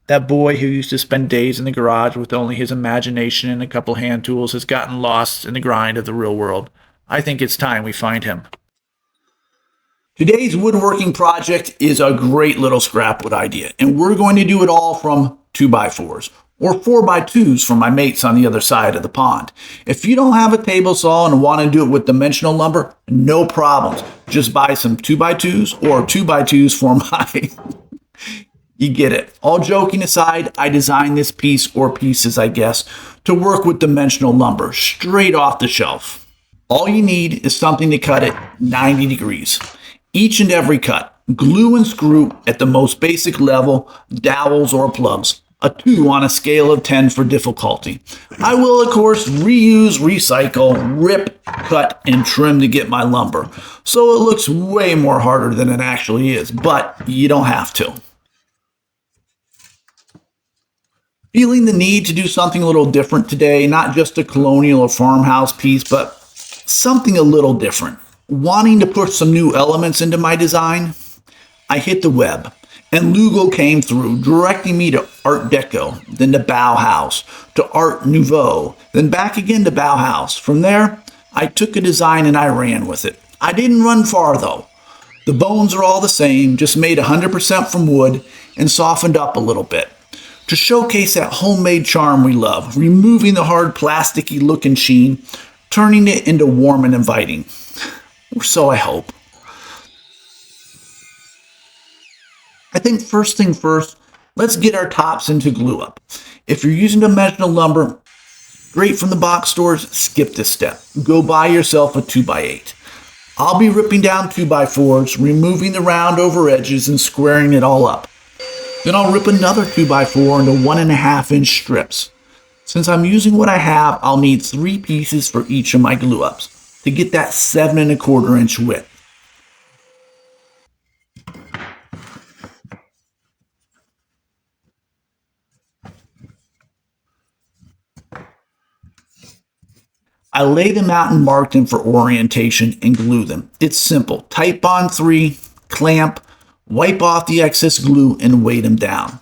That boy who used to spend days in the garage with only his imagination and a couple hand tools has gotten lost in the grind of the real world. I think it's time we find him. Today's woodworking project is a great little scrapwood idea, and we're going to do it all from 2x4s or 4x2s for my mates on the other side of the pond. If you don't have a table saw and want to do it with dimensional lumber, no problems. Just buy some 2x2s or 2x2s for my... You get it. All joking aside, I designed this piece, or pieces I guess, to work with dimensional lumber straight off the shelf. All you need is something to cut it 90 degrees. Each and every cut, glue and screw at the most basic level, dowels or plugs. A 2 on a scale of 10 for difficulty. I will, of course, reuse, recycle, rip, cut, and trim to get my lumber. So it looks way more harder than it actually is, but you don't have to. Feeling the need to do something a little different today, not just a colonial or farmhouse piece, but something a little different. Wanting to put some new elements into my design, I hit the web, and Lugo came through, directing me to Art Deco, then to Bauhaus, to Art Nouveau, then back again to Bauhaus. From there, I took a design and I ran with it. I didn't run far though. The bones are all the same, just made 100% from wood and softened up a little bit to showcase that homemade charm we love, removing the hard plasticky look and sheen, turning it into warm and inviting. Or so I hope. I think first thing first, let's get our tops into glue up. If you're using dimensional lumber, straight from the box stores, skip this step. Go buy yourself a 2x8. I'll be ripping down 2x4s, removing the round over edges and squaring it all up. Then I'll rip another 2x4 into 1.5-inch strips. Since I'm using what I have, I'll need 3 pieces for each of my glue ups to get that 7.25-inch width. I lay them out and mark them for orientation and glue them. It's simple. Type on 3, clamp, wipe off the excess glue, and weight them down.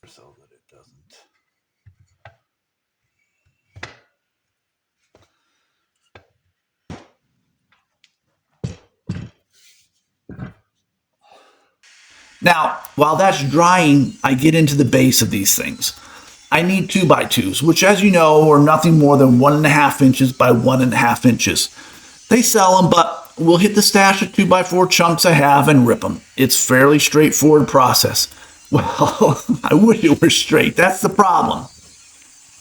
So that it doesn't. Now, while that's drying, I get into the base of these things. I need 2x2s, which as you know are nothing more than 1.5 inches by 1.5 inches. They sell them, but we'll hit the stash of 2x4 chunks I have and rip them. It's a fairly straightforward process. Well, I wish it were straight. That's the problem.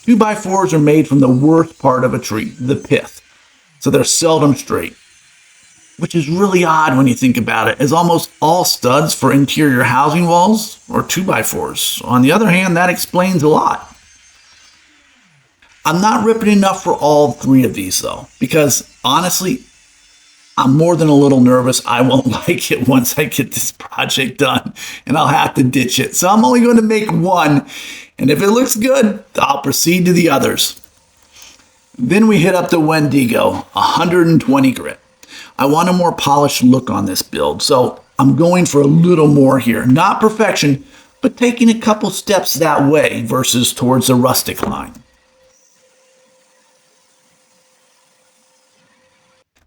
2x4s are made from the worst part of a tree, the pith. So they're seldom straight, which is really odd when you think about it, as almost all studs for interior housing walls are 2x4s. On the other hand, that explains a lot. I'm not ripping enough for all 3 of these though, because honestly, I'm more than a little nervous I won't like it once I get this project done and I'll have to ditch it. So I'm only going to make 1, and if it looks good, I'll proceed to the others. Then we hit up the Wendigo, 120 grit. I want a more polished look on this build, so I'm going for a little more here. Not perfection, but taking a couple steps that way versus towards the rustic line.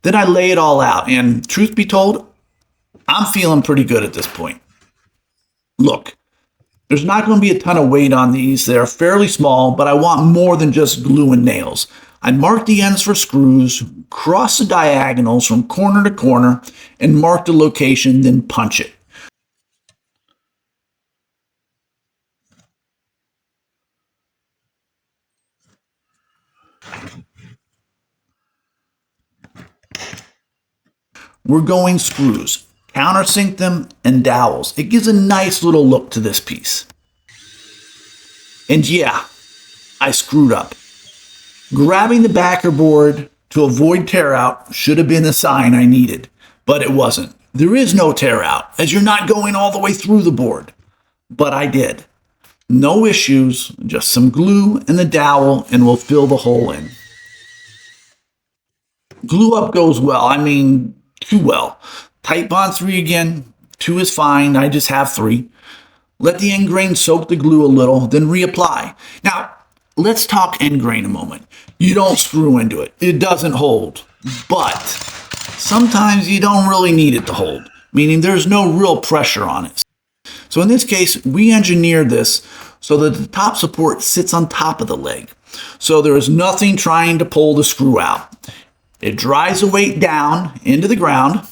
Then I lay it all out, and truth be told, I'm feeling pretty good at this point. Look, there's not going to be a ton of weight on these. They're fairly small, but I want more than just glue and nails. I mark the ends for screws, cross the diagonals from corner to corner, and mark the location, then punch it. We're going screws, countersink them, and dowels. It gives a nice little look to this piece. And yeah, I screwed up. Grabbing the backer board to avoid tear out should have been the sign I needed, but it wasn't. There is no tear out, as you're not going all the way through the board. But I did. No issues, just some glue and the dowel, and we'll fill the hole in. Glue up goes well, I mean, too well. Type on 3 again, 2 is fine. I just have 3. Let the end grain soak the glue a little, then reapply. Now, let's talk end grain a moment. You don't screw into it. It doesn't hold. But sometimes you don't really need it to hold, meaning there's no real pressure on it. So in this case, we engineered this so that the top support sits on top of the leg. So there is nothing trying to pull the screw out. It drives the weight down into the ground.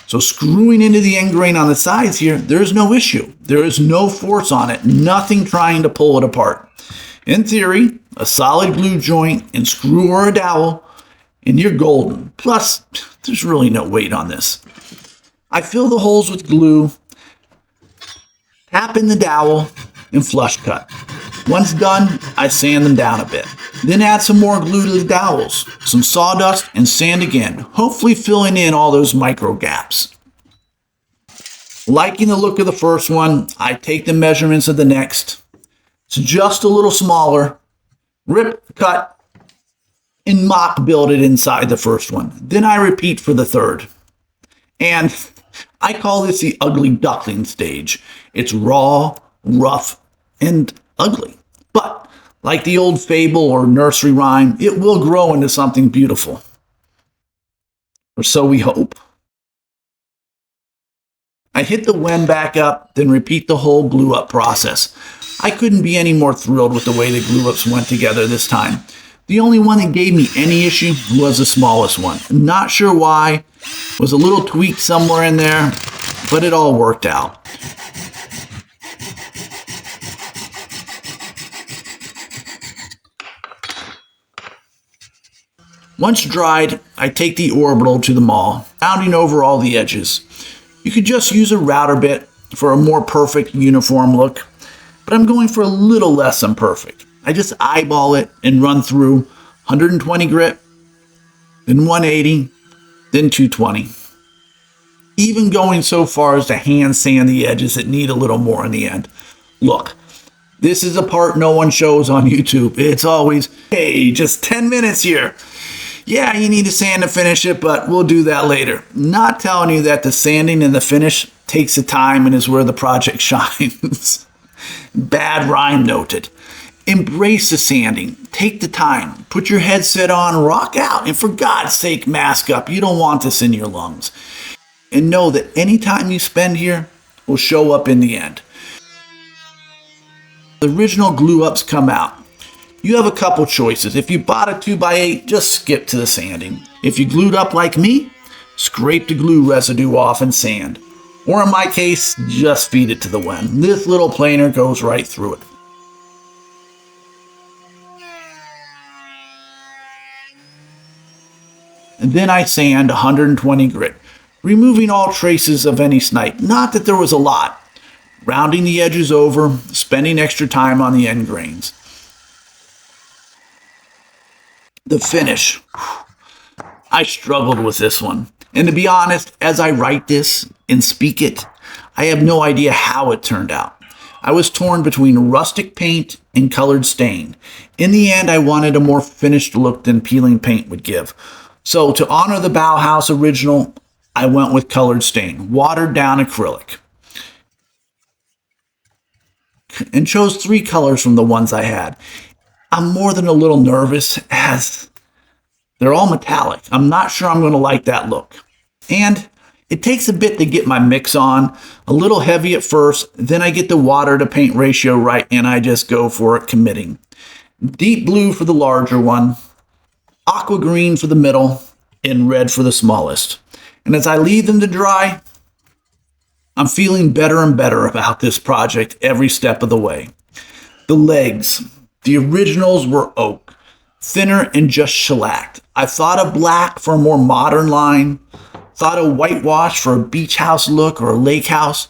So screwing into the end grain on the sides here, there's no issue. There is no force on it, nothing trying to pull it apart. In theory, a solid glue joint and screw or a dowel, and you're golden. Plus, there's really no weight on this. I fill the holes with glue, tap in the dowel, and flush cut. Once done, I sand them down a bit. Then add some more glue to the dowels, some sawdust, and sand again, hopefully filling in all those micro gaps. Liking the look of the first one, I take the measurements of the next. It's just a little smaller. Rip, cut, and mock build it inside the first one. Then I repeat for the third. And I call this the ugly duckling stage. It's raw, rough, and ugly. But like the old fable or nursery rhyme, it will grow into something beautiful. Or so we hope. I hit the wen back up, then repeat the whole glue up process. I couldn't be any more thrilled with the way the glue ups went together this time. The only one that gave me any issue was the smallest one. Not sure why. Was a little tweak somewhere in there, but it all worked out. Once dried, I take the orbital to the maul, rounding over all the edges. You could just use a router bit for a more perfect uniform look, but I'm going for a little less than perfect. I just eyeball it and run through 120 grit, then 180, then 220. Even going so far as to hand sand the edges that need a little more in the end. Look, this is a part no one shows on YouTube. It's always, hey, just 10 minutes here. Yeah, you need to sand to finish it, but we'll do that later. Not telling you that the sanding and the finish takes the time and is where the project shines. Bad rhyme noted. Embrace the sanding. Take the time. Put your headset on, rock out, and for God's sake, mask up. You don't want this in your lungs. And know that any time you spend here will show up in the end. The original glue ups come out. You have a couple choices. If you bought a 2x8, just skip to the sanding. If you glued up like me, scrape the glue residue off and sand. Or in my case, just feed it to the wen. This little planer goes right through it. And then I sand 120 grit, removing all traces of any snipe. Not that there was a lot. Rounding the edges over, spending extra time on the end grains. The finish. I struggled with this one. And to be honest, as I write this and speak it, I have no idea how it turned out. I was torn between rustic paint and colored stain. In the end, I wanted a more finished look than peeling paint would give. So to honor the Bauhaus original, I went with colored stain, watered down acrylic. And chose 3 colors from the ones I had. I'm more than a little nervous as they're all metallic. I'm not sure I'm going to like that look. And it takes a bit to get my mix on, a little heavy at first, then I get the water to paint ratio right and I just go for it, committing. Deep blue for the larger one, aqua green for the middle, and red for the smallest. And as I leave them to dry, I'm feeling better and better about this project every step of the way. The legs. The originals were oak, thinner and just shellacked. I thought of black for a more modern line, thought of whitewash for a beach house look or a lake house.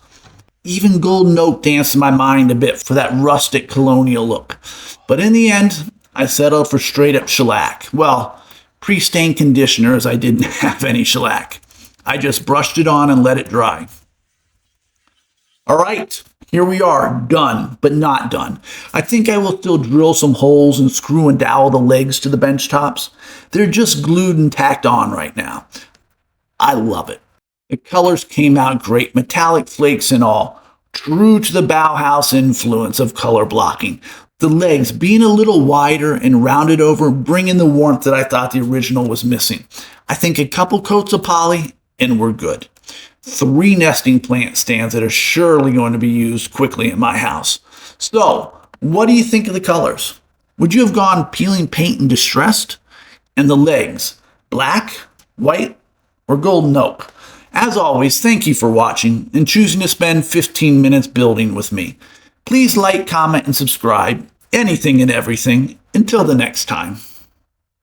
Even golden oak danced in my mind a bit for that rustic colonial look. But in the end, I settled for straight up shellac. Well, pre-stain conditioner as I didn't have any shellac. I just brushed it on and let it dry. All right, here we are, done, but not done. I think I will still drill some holes and screw and dowel the legs to the bench tops. They're just glued and tacked on right now. I love it. The colors came out great, metallic flakes and all, true to the Bauhaus influence of color blocking. The legs being a little wider and rounded over, bringing the warmth that I thought the original was missing. I think a couple coats of poly and we're good. 3 nesting plant stands that are surely going to be used quickly in my house. So, what do you think of the colors? Would you have gone peeling paint and distressed? And the legs, black, white, or golden oak? As always, thank you for watching and choosing to spend 15 minutes building with me. Please like, comment, and subscribe. Anything and everything. Until the next time.